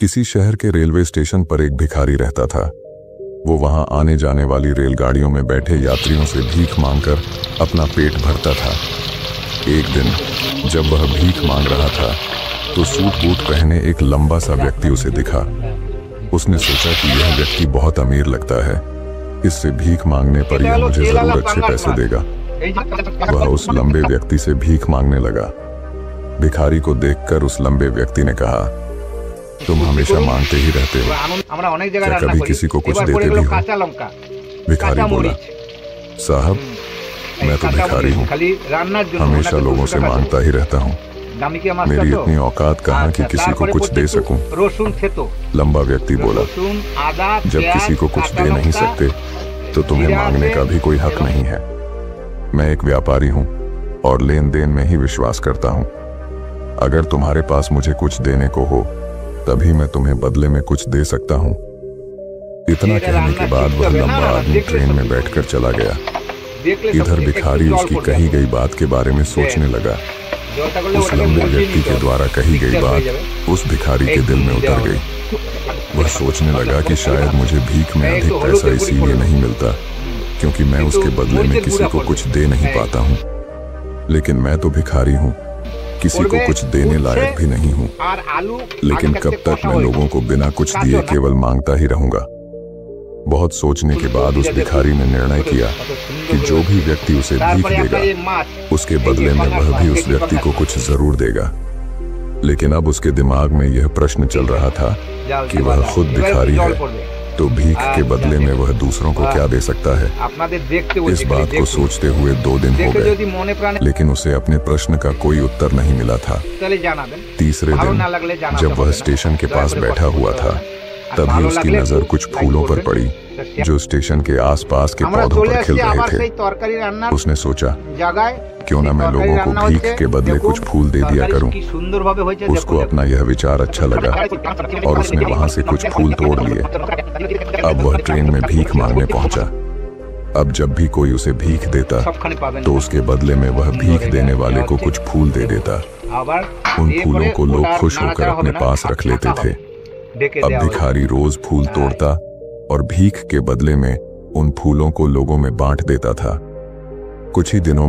किसी शहर के रेलवे स्टेशन पर एक भिखारी रहता था। वो वहां आने जाने वाली रेलगाड़ियों में बैठे यात्रियों से भीख मांगकर अपना पेट भरता था। एक दिन जब वह भीख मांग रहा था तो सूट बूट पहने एक लंबा सा व्यक्ति उसे दिखा। उसने सोचा कि यह व्यक्ति बहुत अमीर लगता है, इससे भीख मांगने पर यह मुझे जरूर अच्छे पैसे देगा। वह उस लंबे व्यक्ति से भीख मांगने लगा। भिखारी को देखकर उस लंबे व्यक्ति ने कहा, तुम हमेशा मांगते ही रहते हो, क्या कभी किसी को कुछ देते भी हो? भिखारी बोला, साहब मैं तो भिखारी हूँ, हमेशा लोगों से मांगता ही रहता हूँ, मेरी इतनी औकात कहाँ कि किसी को कुछ दे सकूं। लंबा व्यक्ति बोला, जब किसी को कुछ दे नहीं सकते तो तुम्हें मांगने का भी कोई हक नहीं है। मैं एक व्यापारी हूँ और लेन देन में ही विश्वास करता हूँ। अगर तुम्हारे पास मुझे कुछ देने को हो तभी मैं तुम्हें बदले में कुछ दे सकता हूँ। इतना कहने के बाद वह लंबा आदमी ट्रेन में बैठकर चला गया। इधर भिखारी उसकी कही गई बात के बारे में सोचने लगा। उस लंबे व्यक्ति के द्वारा कही गई बात उस भिखारी के दिल में उतर गई। वह सोचने लगा कि शायद मुझे भीख में अधिक पैसा इसीलिए नहीं मिलता क्योंकि मैं उसके बदले में किसी को कुछ दे नहीं पाता हूँ। लेकिन मैं तो भिखारी हूँ, किसी को कुछ देने लायक भी नहीं हूँ। लेकिन कब तक मैं लोगों को बिना कुछ दिए केवल मांगता ही रहूंगा? बहुत सोचने के बाद उस भिखारी ने निर्णय किया कि जो भी व्यक्ति उसे भीख देगा उसके बदले में वह भी उस व्यक्ति को कुछ जरूर देगा। लेकिन अब उसके दिमाग में यह प्रश्न चल रहा था कि वह खुद भिखारी है तो भीख के बदले में वह दूसरों को क्या दे सकता है। इस बात को सोचते हुए 2 दिन हो गए, लेकिन उसे अपने प्रश्न का कोई उत्तर नहीं मिला था। तीसरे दिन जब वह स्टेशन के पास बैठा हुआ था तभी उसकी नजर कुछ फूलों पर पड़ी जो स्टेशन के आसपास के पौधों पर खिल रहे थे। उसने सोचा, क्यों ना मैं लोगों को भीख के बदले कुछ फूल दे दिया करूं। उसको अपना यह विचार अच्छा लगा और उसने वहां से कुछ फूल तोड़ लिए। अब वह ट्रेन में भीख मांगने पहुंचा। अब जब भी कोई उसे भीख देता तो उसके बदले में वह भीख देने वाले को कुछ फूल दे देता। उन फूलों को लोग खुश होकर अपने पास रख लेते थे। अब भिखारी रोज फूल तोड़ता और भीख के बदले में उन फूलों को लोगों में बांट देता था। कुछ ही दिनों में